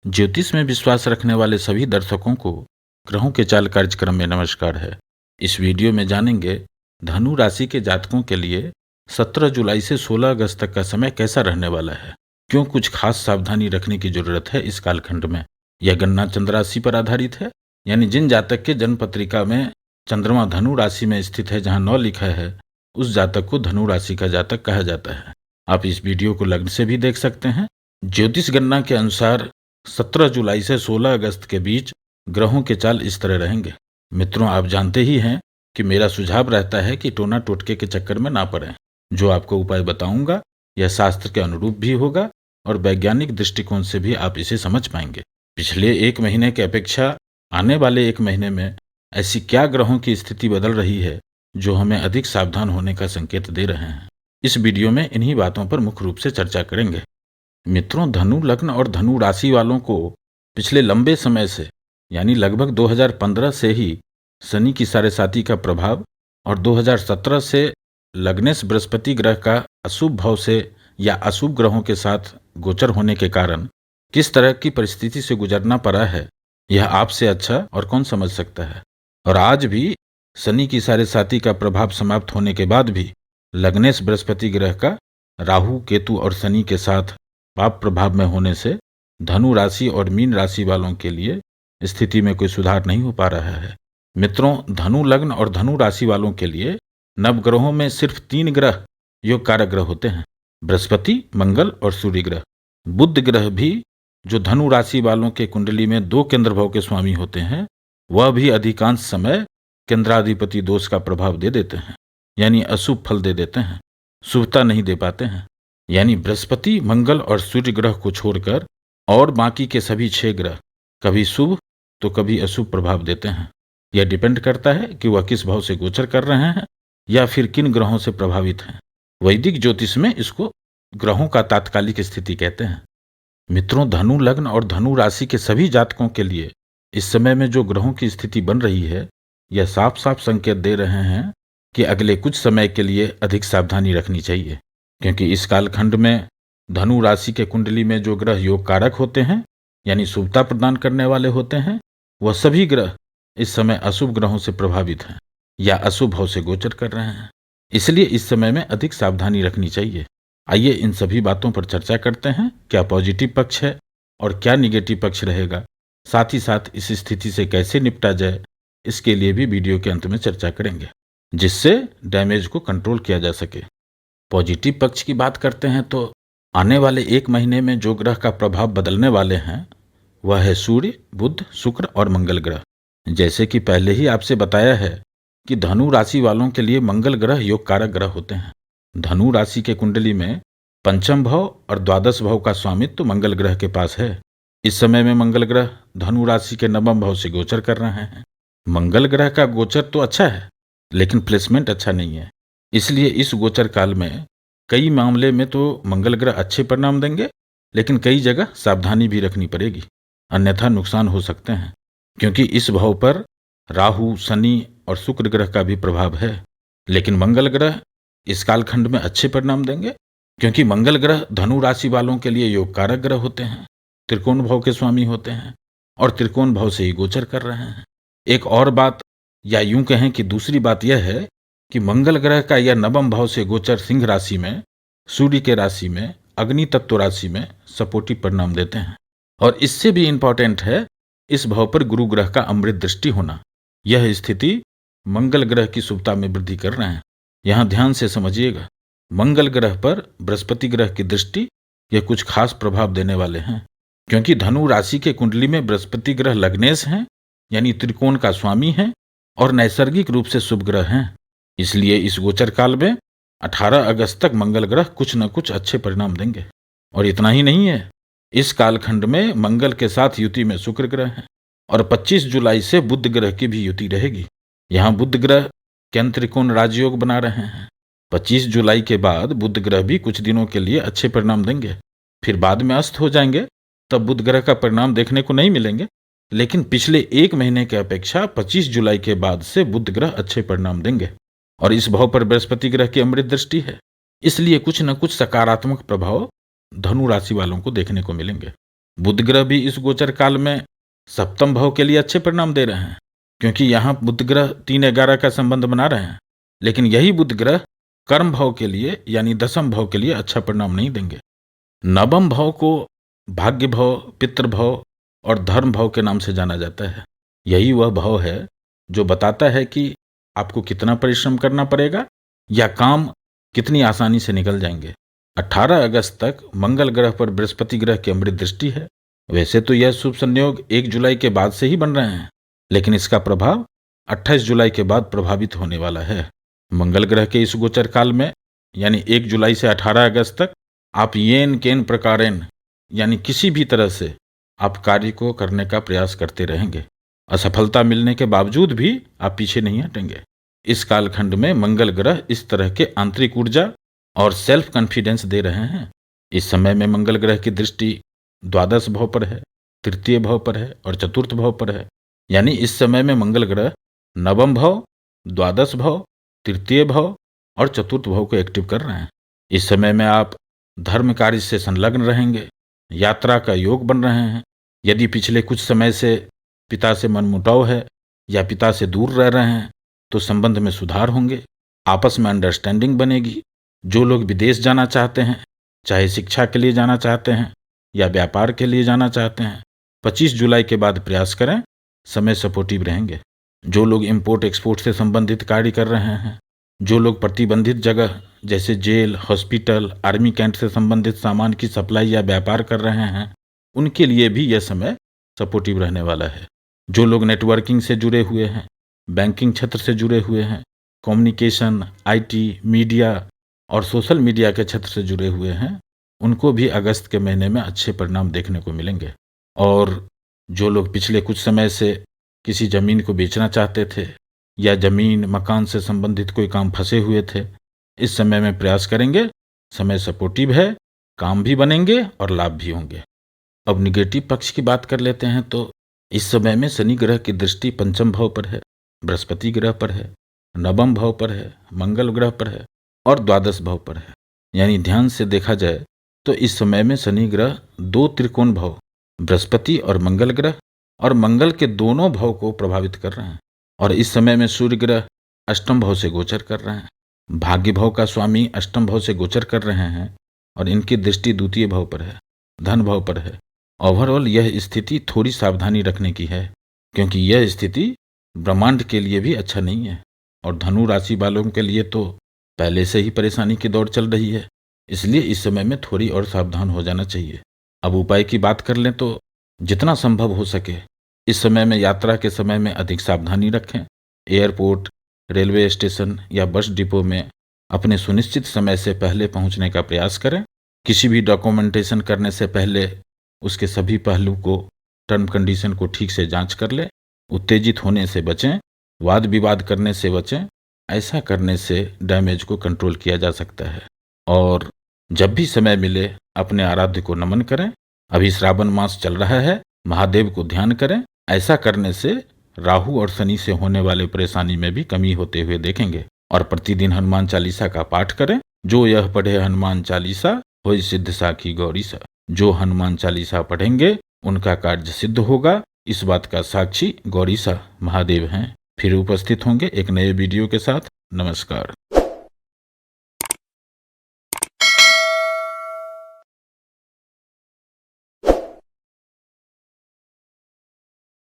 ज्योतिष में विश्वास रखने वाले सभी दर्शकों को ग्रहों के चाल कार्यक्रम में नमस्कार है। इस वीडियो में जानेंगे धनु राशि के जातकों के लिए 17 जुलाई से 16 अगस्त तक का समय कैसा रहने वाला है। क्यों कुछ खास सावधानी रखने की जरूरत है इस कालखंड में। यह गणना चंद्र राशि पर आधारित है, यानी जिन जातक के जन्म पत्रिका में चंद्रमा धनु राशि में स्थित है, जहां 9 लिखा है, उस जातक को धनु राशि का जातक कहा जाता है। आप इस वीडियो को लग्न से भी देख सकते हैं। ज्योतिष गणना के अनुसार 17 जुलाई से 16 अगस्त के बीच ग्रहों के चाल इस तरह रहेंगे। मित्रों, आप जानते ही हैं कि मेरा सुझाव रहता है कि टोना टोटके के चक्कर में ना पड़ें। जो आपको उपाय बताऊंगा यह शास्त्र के अनुरूप भी होगा और वैज्ञानिक दृष्टिकोण से भी आप इसे समझ पाएंगे। पिछले एक महीने की अपेक्षा आने वाले एक महीने में ऐसी क्या ग्रहों की स्थिति बदल रही है जो हमें अधिक सावधान होने का संकेत दे रहे हैं। इस वीडियो में इन्हीं बातों पर मुख्य रूप से चर्चा करेंगे। मित्रों, धनु लग्न और धनु राशि वालों को पिछले लंबे समय से यानी लगभग 2015 से ही शनि की साढ़ेसाती का प्रभाव और 2017 से लग्नेश बृहस्पति ग्रह का अशुभ भाव से या अशुभ ग्रहों के साथ गोचर होने के कारण किस तरह की परिस्थिति से गुजरना पड़ा है, यह आपसे अच्छा और कौन समझ सकता है। और आज भी शनि की साढ़ेसाती का प्रभाव समाप्त होने के बाद भी लग्नेश बृहस्पति ग्रह का राहु, केतु और शनि के साथ पाप प्रभाव में होने से धनु राशि और मीन राशि वालों के लिए स्थिति में कोई सुधार नहीं हो पा रहा है। मित्रों, धनु लग्न और धनु राशि वालों के लिए नवग्रहों में सिर्फ 3 ग्रह योग कारक ग्रह होते हैं, बृहस्पति, मंगल और सूर्य ग्रह। बुध ग्रह भी, जो धनु राशि वालों के कुंडली में 2 केंद्र भाव के स्वामी होते हैं, वह भी अधिकांश समय केंद्राधिपति दोष का प्रभाव दे देते हैं, यानी अशुभ फल दे देते हैं, शुभता नहीं दे पाते हैं। यानी बृहस्पति, मंगल और सूर्य ग्रह को छोड़कर और बाकी के सभी 6 ग्रह कभी शुभ तो कभी अशुभ प्रभाव देते हैं। यह डिपेंड करता है कि वह किस भाव से गोचर कर रहे हैं या फिर किन ग्रहों से प्रभावित हैं। वैदिक ज्योतिष में इसको ग्रहों का तात्कालिक स्थिति कहते हैं। मित्रों, धनु लग्न और धनु राशि के सभी जातकों के लिए इस समय में जो ग्रहों की स्थिति बन रही है, यह साफ साफ संकेत दे रहे हैं कि अगले कुछ समय के लिए अधिक सावधानी रखनी चाहिए, क्योंकि इस कालखंड में धनु राशि के कुंडली में जो ग्रह योग कारक होते हैं, यानी शुभता प्रदान करने वाले होते हैं, वह सभी ग्रह इस समय अशुभ ग्रहों से प्रभावित हैं या अशुभ भाव से गोचर कर रहे हैं। इसलिए इस समय में अधिक सावधानी रखनी चाहिए। आइए इन सभी बातों पर चर्चा करते हैं। क्या पॉजिटिव पक्ष है और क्या निगेटिव पक्ष रहेगा, साथ ही साथ इस स्थिति से कैसे निपटा जाए, इसके लिए भी वीडियो के अंत में चर्चा करेंगे, जिससे डैमेज को कंट्रोल किया जा सके। पॉजिटिव पक्ष की बात करते हैं तो आने वाले एक महीने में जो ग्रह का प्रभाव बदलने वाले हैं वह है सूर्य, बुध, शुक्र और मंगल ग्रह। जैसे कि पहले ही आपसे बताया है कि धनु राशि वालों के लिए मंगल ग्रह योग कारक ग्रह होते हैं। धनु राशि के कुंडली में 5th भाव और 12th भाव का स्वामित्व मंगल ग्रह के पास है। इस समय में मंगल ग्रह धनु राशि के 9वें भाव से गोचर कर रहे हैं। मंगल ग्रह का गोचर तो अच्छा है, लेकिन प्लेसमेंट अच्छा नहीं है। इसलिए इस गोचर काल में कई मामले में तो मंगल ग्रह अच्छे परिणाम देंगे, लेकिन कई जगह सावधानी भी रखनी पड़ेगी, अन्यथा नुकसान हो सकते हैं। क्योंकि इस भाव पर राहु, शनि और शुक्र ग्रह का भी प्रभाव है। लेकिन मंगल ग्रह इस कालखंड में अच्छे परिणाम देंगे, क्योंकि मंगल ग्रह धनु राशि वालों के लिए योग कारक ग्रह होते हैं, त्रिकोण भाव के स्वामी होते हैं और त्रिकोण भाव से ही गोचर कर रहे हैं। एक और बात, या यूं कहें कि दूसरी बात यह है कि मंगल ग्रह का यह 9वें भाव से गोचर सिंह राशि में, सूर्य के राशि में, अग्नि तत्व राशि में सपोर्टिव परिणाम देते हैं। और इससे भी इंपॉर्टेंट है इस भाव पर गुरु ग्रह का अमृत दृष्टि होना। यह स्थिति मंगल ग्रह की शुभता में वृद्धि कर रहे हैं। यहां ध्यान से समझिएगा, मंगल ग्रह पर बृहस्पति ग्रह की दृष्टि यह कुछ खास प्रभाव देने वाले हैं, क्योंकि धनु राशि के कुंडली में बृहस्पति ग्रह लग्नेश हैं, यानी त्रिकोण का स्वामी है और नैसर्गिक रूप से शुभ ग्रह हैं। इसलिए इस गोचर काल में 18 अगस्त तक मंगल ग्रह कुछ न कुछ अच्छे परिणाम देंगे। और इतना ही नहीं है, इस कालखंड में मंगल के साथ युति में शुक्र ग्रह है और 25 जुलाई से बुध ग्रह की भी युति रहेगी। यहाँ बुध ग्रह केंद्र त्रिकोण राजयोग बना रहे हैं। 25 जुलाई के बाद बुध ग्रह भी कुछ दिनों के लिए अच्छे परिणाम देंगे, फिर बाद में अस्त हो जाएंगे, तब बुध ग्रह का परिणाम देखने को नहीं मिलेंगे। लेकिन पिछले एक महीने की अपेक्षा 25 जुलाई के बाद से बुध ग्रह अच्छे परिणाम देंगे और इस भाव पर बृहस्पति ग्रह की अमृत दृष्टि है। इसलिए कुछ न कुछ सकारात्मक प्रभाव धनु राशि वालों को देखने को मिलेंगे। बुध ग्रह भी इस गोचर काल में सप्तम भाव के लिए अच्छे परिणाम दे रहे हैं, क्योंकि यहाँ बुध ग्रह 3-11 का संबंध बना रहे हैं। लेकिन यही बुध ग्रह कर्म भाव के लिए यानी दसम भाव के लिए अच्छा परिणाम नहीं देंगे। नवम भाव को भाग्य भाव, पितृ भाव और धर्म भाव के नाम से जाना जाता है। यही वह भाव है जो बताता है कि आपको कितना परिश्रम करना पड़ेगा या काम कितनी आसानी से निकल जाएंगे। 18 अगस्त तक मंगल ग्रह पर बृहस्पति ग्रह की अमृत दृष्टि है। वैसे तो यह शुभ संयोग 1 जुलाई के बाद से ही बन रहे हैं, लेकिन इसका प्रभाव 28 जुलाई के बाद प्रभावित होने वाला है। मंगल ग्रह के इस गोचर काल में यानी 1 जुलाई से 18 अगस्त तक आप येन केन प्रकारेण यानी किसी भी तरह से आप कार्य को करने का प्रयास करते रहेंगे। असफलता मिलने के बावजूद भी आप पीछे नहीं हटेंगे। इस कालखंड में मंगल ग्रह इस तरह के आंतरिक ऊर्जा और सेल्फ कॉन्फिडेंस दे रहे हैं। इस समय में मंगल ग्रह की दृष्टि द्वादश भाव पर है, तृतीय भाव पर है और चतुर्थ भाव पर है। यानी इस समय में मंगल ग्रह नवम भाव, द्वादश भाव, तृतीय भाव और चतुर्थ भाव को एक्टिव कर रहे हैं। इस समय में आप धर्म कार्य से संलग्न रहेंगे, यात्रा का योग बन रहे हैं। यदि पिछले कुछ समय से पिता से मनमुटाव है या पिता से दूर रह रहे हैं तो संबंध में सुधार होंगे, आपस में अंडरस्टैंडिंग बनेगी। जो लोग विदेश जाना चाहते हैं, चाहे शिक्षा के लिए जाना चाहते हैं या व्यापार के लिए जाना चाहते हैं, 25 जुलाई के बाद प्रयास करें, समय सपोर्टिव रहेंगे। जो लोग इंपोर्ट एक्सपोर्ट से संबंधित कार्य कर रहे हैं, जो लोग प्रतिबंधित जगह जैसे जेल, हॉस्पिटल, आर्मी कैंट से संबंधित सामान की सप्लाई या व्यापार कर रहे हैं, उनके लिए भी यह समय सपोर्टिव रहने वाला है। जो लोग नेटवर्किंग से जुड़े हुए हैं, बैंकिंग क्षेत्र से जुड़े हुए हैं, कम्युनिकेशन, IT, मीडिया और सोशल मीडिया के क्षेत्र से जुड़े हुए हैं, उनको भी अगस्त के महीने में अच्छे परिणाम देखने को मिलेंगे। और जो लोग पिछले कुछ समय से किसी ज़मीन को बेचना चाहते थे या ज़मीन मकान से संबंधित कोई काम फंसे हुए थे, इस समय में प्रयास करेंगे, समय सपोर्टिव है, काम भी बनेंगे और लाभ भी होंगे। अब निगेटिव पक्ष की बात कर लेते हैं तो इस समय में शनि ग्रह की दृष्टि पंचम भाव पर है, बृहस्पति ग्रह पर है, नवम भाव पर है, मंगल ग्रह पर है और द्वादश भाव पर है। यानी ध्यान से देखा जाए तो इस समय में शनि ग्रह 2 त्रिकोण भाव बृहस्पति और मंगल ग्रह और मंगल के दोनों भाव को प्रभावित कर रहे हैं। और इस समय में सूर्य ग्रह अष्टम भाव से गोचर कर रहे हैं। भाग्य भाव का स्वामी अष्टम भाव से गोचर कर रहे हैं और इनकी दृष्टि द्वितीय भाव पर है, धन भाव पर है। ओवरऑल यह स्थिति थोड़ी सावधानी रखने की है, क्योंकि यह स्थिति ब्रह्मांड के लिए भी अच्छा नहीं है और धनु राशि वालों के लिए तो पहले से ही परेशानी की दौड़ चल रही है। इसलिए इस समय में थोड़ी और सावधान हो जाना चाहिए। अब उपाय की बात कर लें तो जितना संभव हो सके इस समय में यात्रा के समय में अधिक सावधानी रखें। एयरपोर्ट, रेलवे स्टेशन या बस डिपो में अपने सुनिश्चित समय से पहले पहुंचने का प्रयास करें। किसी भी डॉक्यूमेंटेशन करने से पहले उसके सभी पहलू को, टर्म कंडीशन को ठीक से जांच कर लें। उत्तेजित होने से बचें, वाद विवाद करने से बचें। ऐसा करने से डैमेज को कंट्रोल किया जा सकता है। और जब भी समय मिले अपने आराध्य को नमन करें। अभी श्रावण मास चल रहा है, महादेव को ध्यान करें। ऐसा करने से राहु और शनि से होने वाले परेशानी में भी कमी होते हुए देखेंगे। और प्रतिदिन हनुमान चालीसा का पाठ करें। जो यह पढ़े हनुमान चालीसा होई सिद्ध साखी गौरीसा। जो हनुमान चालीसा पढ़ेंगे उनका कार्य सिद्ध होगा। इस बात का साक्षी गौरीसा महादेव हैं। फिर उपस्थित होंगे एक नए वीडियो के साथ। नमस्कार।